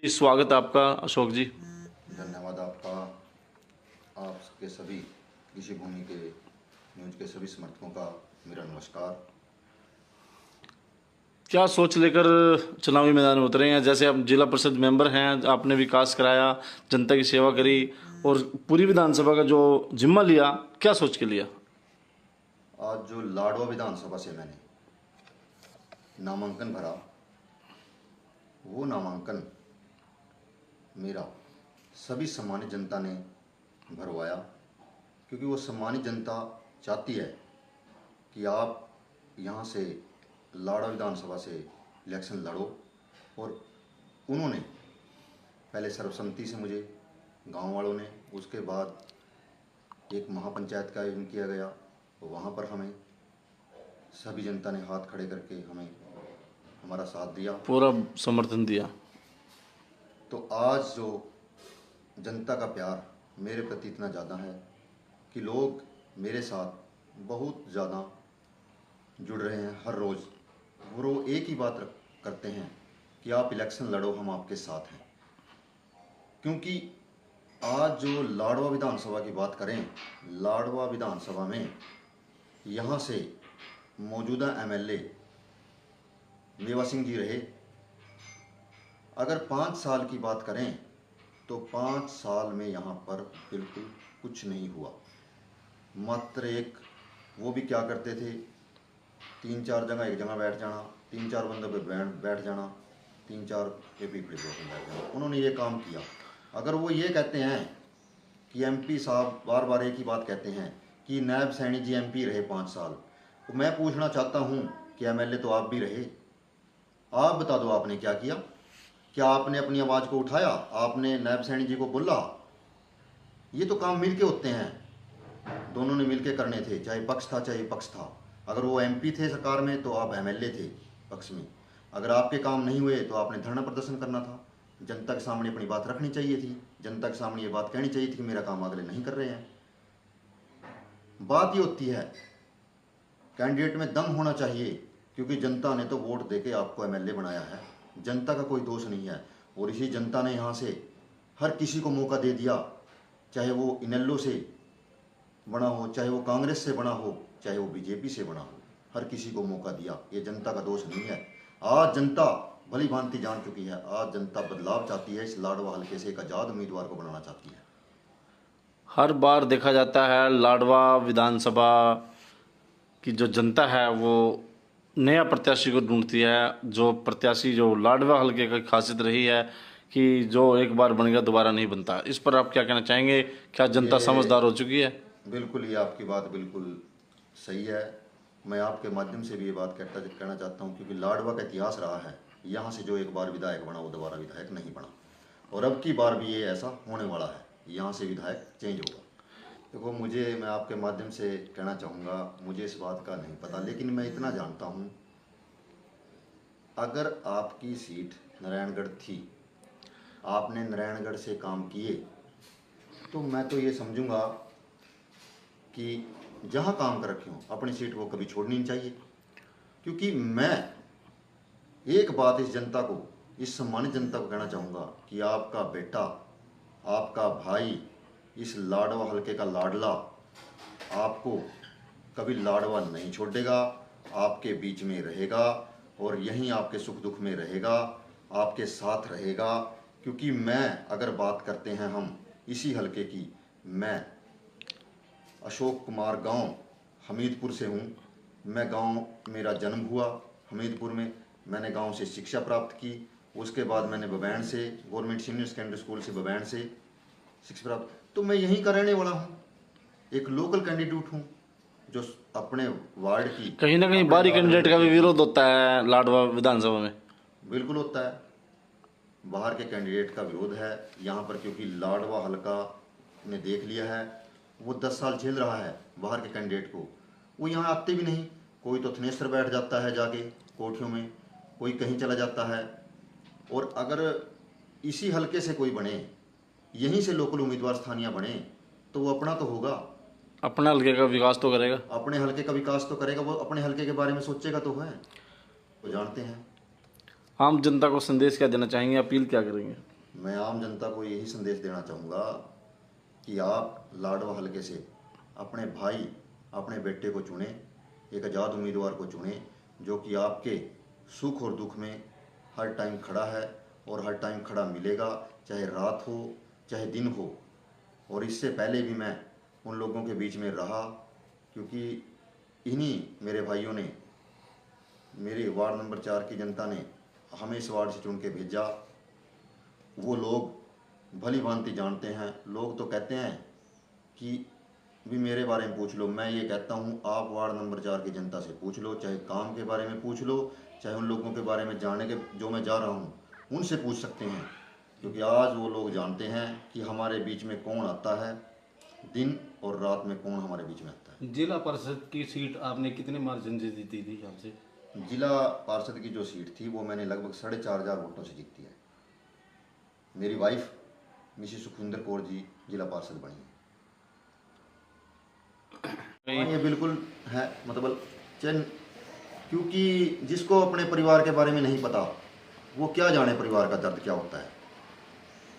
जी, स्वागत है आपका अशोक जी। धन्यवाद आपका। आपके सभी कृषि भूमि के न्यूज के सभी समर्थकों का मेरा नमस्कार। क्या सोच लेकर चुनावी मैदान में उतरे हैं? जैसे आप जिला परिषद मेंबर हैं, आपने विकास कराया, जनता की सेवा करी और पूरी विधानसभा का जो जिम्मा लिया, क्या सोच के लिया? आज जो लाडवा विधानसभा से मैंने नामांकन भरा, वो नामांकन मेरा सभी सम्मानित जनता ने भरवाया, क्योंकि वो सम्मानित जनता चाहती है कि आप यहाँ से लाडवा विधानसभा से इलेक्शन लड़ो। और उन्होंने पहले सर्वसम्मति से मुझे, गांव वालों ने, उसके बाद एक महापंचायत का आयोजन किया गया, तो वहाँ पर हमें सभी जनता ने हाथ खड़े करके हमें हमारा साथ दिया, पूरा समर्थन दिया। तो आज जो जनता का प्यार मेरे प्रति इतना ज़्यादा है कि लोग मेरे साथ बहुत ज़्यादा जुड़ रहे हैं। हर रोज़ वो एक ही बात करते हैं कि आप इलेक्शन लड़ो, हम आपके साथ हैं। क्योंकि आज जो लाडवा विधानसभा की बात करें, लाडवा विधानसभा में यहाँ से मौजूदा एमएलए मेवा सिंह जी रहे। अगर 5 साल की बात करें तो 5 साल में यहाँ पर बिल्कुल कुछ नहीं हुआ। मात्र एक, वो भी क्या करते थे, 3-4 जगह एक जगह बैठ जाना, 3-4 बंदों पे बैठ जाना, 3-4 पे पीपड़ी पे बैठ जाना। उन्होंने ये काम किया। अगर वो ये कहते हैं कि एमपी साहब बार बार एक ही बात कहते हैं कि नायब सैनी जी एमपी रहे 5 साल, तो मैं पूछना चाहता हूँ कि एमएलए तो आप भी रहे। आप बता दो आपने क्या किया? क्या आपने अपनी आवाज़ को उठाया? आपने नायब सैनी जी को बोला? ये तो काम मिलके होते हैं, दोनों ने मिलके करने थे, चाहे पक्ष था चाहे विपक्ष था। अगर वो एमपी थे सरकार में तो आप एमएलए थे पक्ष में। अगर आपके काम नहीं हुए तो आपने धरना प्रदर्शन करना था, जनता के सामने अपनी बात रखनी चाहिए थी, जनता के सामने ये बात कहनी चाहिए थी कि मेरा काम अगले नहीं कर रहे हैं। बात ये होती है, कैंडिडेट में दम होना चाहिए, क्योंकि जनता ने तो वोट देके आपको एमएलए बनाया है, जनता का कोई दोष नहीं है। और इसी जनता ने यहाँ से हर किसी को मौका दे दिया, चाहे वो इनेलो से बना हो, चाहे वो कांग्रेस से बना हो, चाहे वो बीजेपी से बना हो, हर किसी को मौका दिया। ये जनता का दोष नहीं है। आज जनता भली भांति जान चुकी है, आज जनता बदलाव चाहती है। इस लाडवा हल्के से एक आज़ाद उम्मीदवार को बनाना चाहती है। हर बार देखा जाता है लाडवा विधानसभा की जो जनता है वो नया प्रत्याशी को ढूंढती है। जो प्रत्याशी जो लाडवा हल्के की खासियत रही है कि जो एक बार बन गया दोबारा नहीं बनता। इस पर आप क्या कहना चाहेंगे? क्या जनता समझदार हो चुकी है? बिल्कुल, ये आपकी बात बिल्कुल सही है। मैं आपके माध्यम से भी ये बात कहना चाहता हूँ, क्योंकि लाडवा का इतिहास रहा है, यहाँ से जो एक बार विधायक बना वो दोबारा विधायक नहीं बना, और अब की बार भी ये ऐसा होने वाला है, यहाँ से विधायक चेंज होगा। देखो, मैं आपके माध्यम से कहना चाहूँगा, मुझे इस बात का नहीं पता, लेकिन मैं इतना जानता हूँ, अगर आपकी सीट नारायणगढ़ थी, आपने नारायणगढ़ से काम किए, तो मैं तो ये समझूंगा कि जहाँ काम कर रखे हो अपनी सीट को कभी छोड़नी नहीं चाहिए। क्योंकि मैं एक बात इस जनता को, इस सम्मानित जनता को कहना चाहूँगा कि आपका बेटा, आपका भाई, इस लाडवा हल्के का लाडला आपको कभी लाडवा नहीं छोड़ेगा, आपके बीच में रहेगा और यहीं आपके सुख दुख में रहेगा, आपके साथ रहेगा। क्योंकि मैं, अगर बात करते हैं हम इसी हल्के की, मैं अशोक कुमार गांव हमीदपुर से हूँ। मैं गांव, मेरा जन्म हुआ हमीदपुर में, मैंने गांव से शिक्षा प्राप्त की, उसके बाद मैंने बबैन से, गवर्नमेंट सीनियर सेकेंडरी स्कूल से बबैन से शिक्षा प्राप्त, तो मैं यहीं का रहने वाला हूँ, एक लोकल कैंडिडेट हूँ जो अपने वार्ड की। कहीं ना कहीं बाहरी कैंडिडेट का भी विरोध होता है लाडवा विधानसभा में। बिल्कुल होता है, बाहर के कैंडिडेट का विरोध है यहाँ पर, क्योंकि लाडवा हल्का ने देख लिया है, वो 10 साल झेल रहा है बाहर के कैंडिडेट को। वो यहाँ आते भी नहीं, कोई तो थनेसर बैठ जाता है जाके कोठियों में, कोई कहीं चला जाता है। और अगर इसी हल्के से कोई बने, यहीं से लोकल उम्मीदवार स्थानीय बने, तो वो अपना तो होगा, अपना हल्के का विकास तो करेगा, अपने हल्के का विकास तो करेगा, वो अपने हल्के के बारे में सोचेगा तो है, वो जानते हैं। आम जनता को संदेश क्या देना चाहेंगे, अपील क्या करेंगे? मैं आम जनता को यही संदेश देना चाहूँगा कि आप लाडवा हलके से अपने भाई, अपने बेटे को चुने, एक आज़ाद उम्मीदवार को चुने जो कि आपके सुख और दुख में हर टाइम खड़ा है और हर टाइम खड़ा मिलेगा, चाहे रात हो चाहे दिन हो। और इससे पहले भी मैं उन लोगों के बीच में रहा, क्योंकि इन्हीं मेरे भाइयों ने, मेरी वार्ड नंबर 4 की जनता ने हमें इस वार्ड से चुन के भेजा। वो लोग भली भांति जानते हैं। लोग तो कहते हैं कि भी मेरे बारे में पूछ लो, मैं ये कहता हूँ आप वार्ड नंबर 4 की जनता से पूछ लो, चाहे काम के बारे में पूछ लो, चाहे उन लोगों के बारे में जानने के जो मैं जा रहा हूँ उनसे पूछ सकते हैं, क्योंकि आज वो लोग जानते हैं कि हमारे बीच में कौन आता है, दिन और रात में कौन हमारे बीच में आता है। जिला परिषद की सीट आपने कितने मार्जिन से जीती थी यहाँ से? जिला पार्षद की जो सीट थी वो मैंने लगभग 4,500 वोटों से जीती है। मेरी वाइफ मिसेस सुखविंदर कौर जी जिला पार्षद बनी है। हाँ, ये बिल्कुल है, मतलब क्योंकि जिसको अपने परिवार के बारे में नहीं पता वो क्या जाने परिवार का दर्द क्या होता है।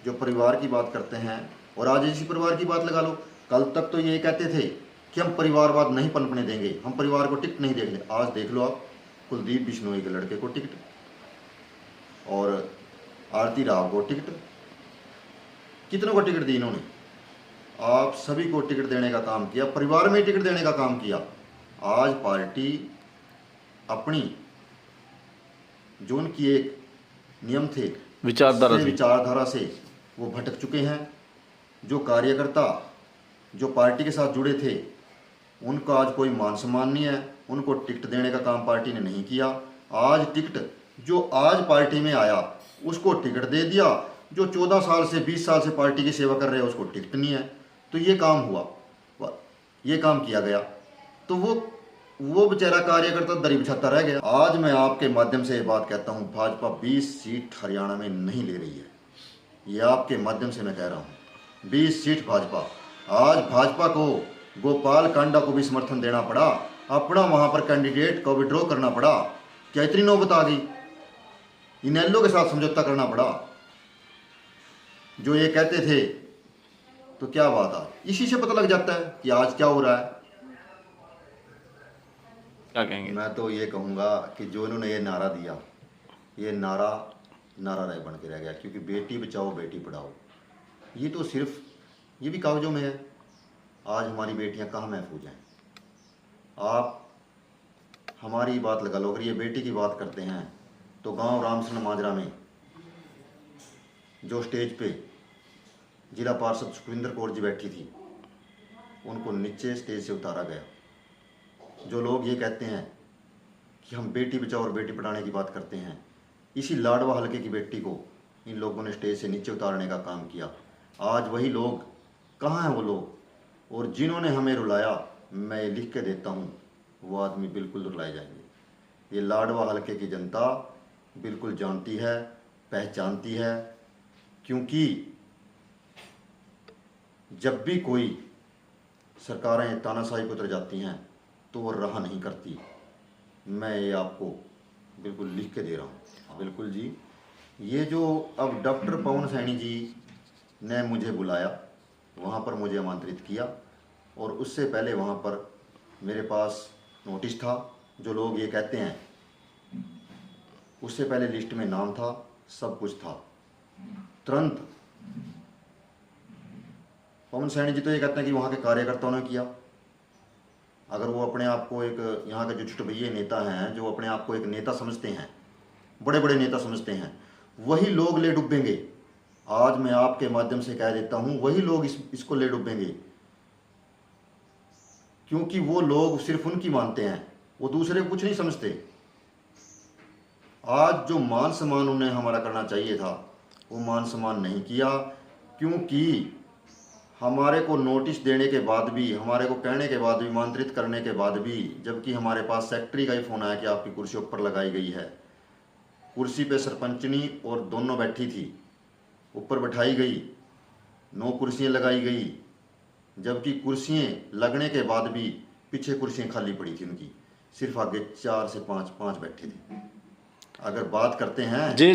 जो परिवार की बात करते हैं, और आज इसी परिवार की बात लगा लो, कल तक तो ये कहते थे कि हम परिवारवाद नहीं पनपने देंगे, हम परिवार को टिकट नहीं देंगे। आज देख लो आप, कुलदीप बिश्नोई के लड़के को टिकट और आरती राव को टिकट, कितनों को टिकट दी इन्होंने। आप सभी को टिकट देने का काम किया, परिवार में टिकट देने का काम किया। आज पार्टी अपनी जो उनकी एक नियम थे विचारधारा से वो भटक चुके हैं। जो कार्यकर्ता जो पार्टी के साथ जुड़े थे उनका आज कोई मान सम्मान नहीं है, उनको टिकट देने का काम पार्टी ने नहीं किया। आज टिकट जो आज पार्टी में आया उसको टिकट दे दिया, जो 14 साल से 20 साल से पार्टी की सेवा कर रहे हैं उसको टिकट नहीं है। तो ये काम हुआ, ये काम किया गया, तो वो बेचारा कार्यकर्ता दरी बिछाता रह गया। आज मैं आपके माध्यम से ये बात कहता हूँ, भाजपा 20 सीट हरियाणा में नहीं ले रही है, ये आपके माध्यम से मैं कह रहा हूँ। 20 सीट भाजपा, आज भाजपा को गोपाल कांडा को भी समर्थन देना पड़ा, अपना वहां पर कैंडिडेट को विड्रॉ करना पड़ा। क्या इतनी नौबत आ गई? इनेलो के साथ समझौता करना पड़ा। जो ये कहते थे तो क्या बात है, इसी से पता लग जाता है कि आज क्या हो रहा है। क्या कहेंगे? मैं तो ये कहूँगा कि जो इन्होंने ये नारा दिया, ये नारा रह बन के रह गया, क्योंकि बेटी बचाओ बेटी पढ़ाओ ये तो सिर्फ ये भी कागजों में है। आज हमारी बेटियां कहाँ महफूज हैं? आप हमारी बात लगा लो, अगर ये बेटी की बात करते हैं तो गांव रामसरण माजरा में जो स्टेज पे जिला पार्षद सुखविंदर कौर जी बैठी थी, उनको नीचे स्टेज से उतारा गया। जो लोग ये कहते हैं कि हम बेटी बचाओ और बेटी पढ़ाने की बात करते हैं, इसी लाडवा हलके की बेटी को इन लोगों ने स्टेज से नीचे उतारने का काम किया। आज वही लोग, कहाँ हैं वो लोग? और जिन्होंने हमें रुलाया, मैं लिख के देता हूँ, वो आदमी बिल्कुल रुलाए जाएंगे। ये लाडवा हलके की जनता बिल्कुल जानती है, पहचानती है, क्योंकि जब भी कोई सरकारें तानाशाही को उतर जाती हैं तो वो रहा नहीं करती। मैं ये आपको बिल्कुल लिख के दे रहा हूँ। बिल्कुल जी, ये जो अब डॉक्टर पवन सैनी जी ने मुझे बुलाया, वहाँ पर मुझे आमंत्रित किया, और उससे पहले वहाँ पर मेरे पास नोटिस था। जो लोग ये कहते हैं, उससे पहले लिस्ट में नाम था, सब कुछ था। तुरंत पवन सैनी जी तो ये कहते हैं कि वहाँ के कार्यकर्ताओं ने किया। अगर वो अपने आप को एक, यहाँ के जो चुटभैये नेता हैं, जो अपने आप को एक नेता समझते हैं, बड़े बड़े नेता समझते हैं, वही लोग ले डूबेंगे। आज मैं आपके माध्यम से कह देता हूँ, वही लोग इसको ले डूबेंगे, क्योंकि वो लोग सिर्फ उनकी मानते हैं, वो दूसरे को कुछ नहीं समझते। आज जो मान सम्मान उन्हें हमारा करना चाहिए था, वो मान सम्मान नहीं किया, क्योंकि हमारे को नोटिस देने के बाद भी, हमारे को कहने के बाद भी, आमंत्रित करने के बाद भी, जबकि हमारे पास सेक्रेटरी का ही फ़ोन आया कि आपकी कुर्सी ऊपर लगाई गई है। कुर्सी पे सरपंचनी और दोनों बैठी थी, ऊपर बैठाई गई, 9 कुर्सियाँ लगाई गई, जबकि कुर्सियाँ लगने के बाद भी पीछे कुर्सियाँ खाली पड़ी थी उनकी, सिर्फ आगे 4 से 5 बैठे थे। अगर बात करते हैं जी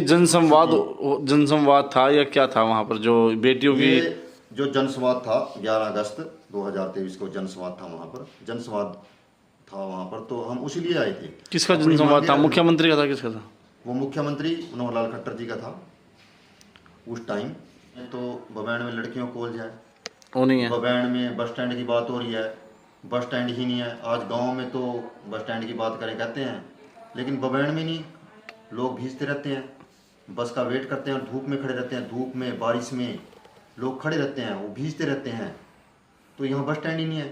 जनसंवाद था या क्या था वहाँ पर जो बेटियों की? ये जो जनसंवाद था 11 अगस्त 2023 को जनसंवाद था वहाँ पर, जनसंवाद था वहाँ पर, तो हम उसी लिए आए थे। किसका अपनी जनसंवाद मांगे था? रखने। मुख्यमंत्री का था? किसका था? वो मुख्यमंत्री मनोहर लाल खट्टर जी का था उस टाइम। तो बबैन में लड़कियों को कॉलेज है, वो नहीं है। बबैन में बस स्टैंड की बात हो रही है, बस स्टैंड ही नहीं है। आज गांव में तो बस स्टैंड की बात करें कहते हैं, लेकिन बबैन में नहीं। लोग भीजते रहते हैं, बस का वेट करते हैं और धूप में खड़े रहते हैं, धूप में बारिश में लोग खड़े रहते हैं, वो भीजते रहते हैं। तो यहाँ बस स्टैंड ही नहीं है।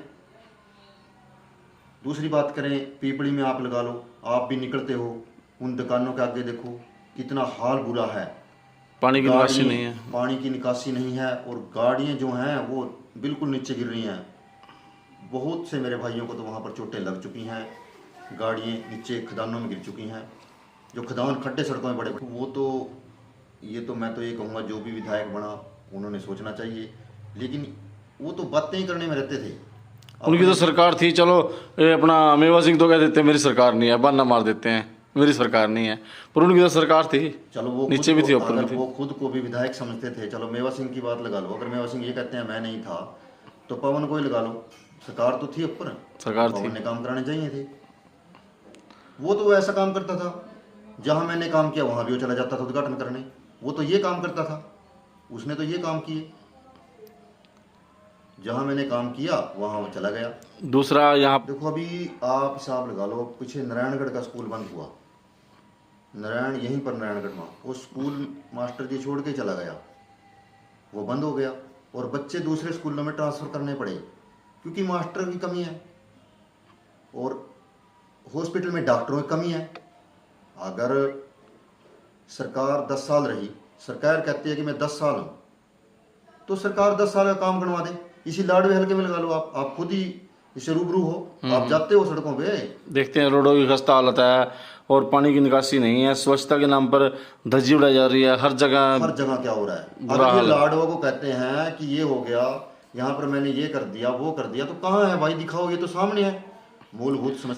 दूसरी बात करें, पीपड़ी में आप लगा लो, आप भी निकलते हो, उन दुकानों के आगे देखो कितना हाल बुरा है। पानी की निकासी गाड़ी- नहीं है। पानी की निकासी नहीं है और गाड़ियाँ जो हैं वो बिल्कुल नीचे गिर रही हैं। बहुत से मेरे भाइयों को तो वहाँ पर चोटें लग चुकी हैं, गाड़ियाँ नीचे खदानों में गिर चुकी हैं। जो खदान खड्डे सड़कों में बड़े, वो तो ये तो मैं तो ये कहूँगा जो भी विधायक बना उन्होंने सोचना चाहिए, लेकिन वो तो बातें ही करने में रहते थे। उनकी तो सरकार थी, चलो ये अपना मेवा सिंह तो कह देते हैं मेरी सरकार नहीं है, बहाना मार देते हैं मेरी सरकार नहीं है, पर उनकी तो सरकार थी। चलो वो नीचे खुद भी को- थी, ऊपर भी अगर थी। वो खुद को भी विधायक समझते थे, चलो मेवा सिंह की बात लगा लो, अगर मेवा सिंह ये कहते हैं मैं नहीं था, तो पवन को ही लगा लो, सरकार तो थी ऊपर, सरकार थी। पवन ने काम कराने चाहिए थे। वो तो ऐसा काम करता था, जहां मैंने काम किया वहां भी वो चला जाता था उद्घाटन करने। वो तो ये काम करता था, उसने तो ये काम किए, जहां मैंने काम किया वहां वो चला गया। दूसरा यहाँ देखो अभी आप हिसाब लगा लो, पीछे नारायणगढ़ का स्कूल बंद हुआ, नारायण यहीं पर नारायणगढ़ में, वो स्कूल मास्टर जी छोड़ के चला गया, वो बंद हो गया और बच्चे दूसरे स्कूलों में ट्रांसफ़र करने पड़े क्योंकि मास्टर की कमी है और हॉस्पिटल में डॉक्टरों की कमी है। अगर सरकार 10 साल रही, सरकार कहती है कि मैं 10 साल हूँ, तो सरकार 10 साल का काम करवा दे। इसी लाडवे हल्के में लगा लो, आप खुद ही इससे रूबरू हो, आप जाते हो सड़कों पे, देखते हैं रोडों की खस्ता हालत है और पानी की निकासी नहीं है। स्वच्छता के नाम पर धज्जी उड़ाई जा रही है हर जगह। हर जगह क्या हो रहा है। बुरा अगर ये हाल है। लाडवा को कहते हैं कि ये हो गया, यहाँ पर मैंने ये कर दिया वो कर दिया, तो कहाँ है भाई, दिखाओ, ये तो सामने है। मूलभूत समस्या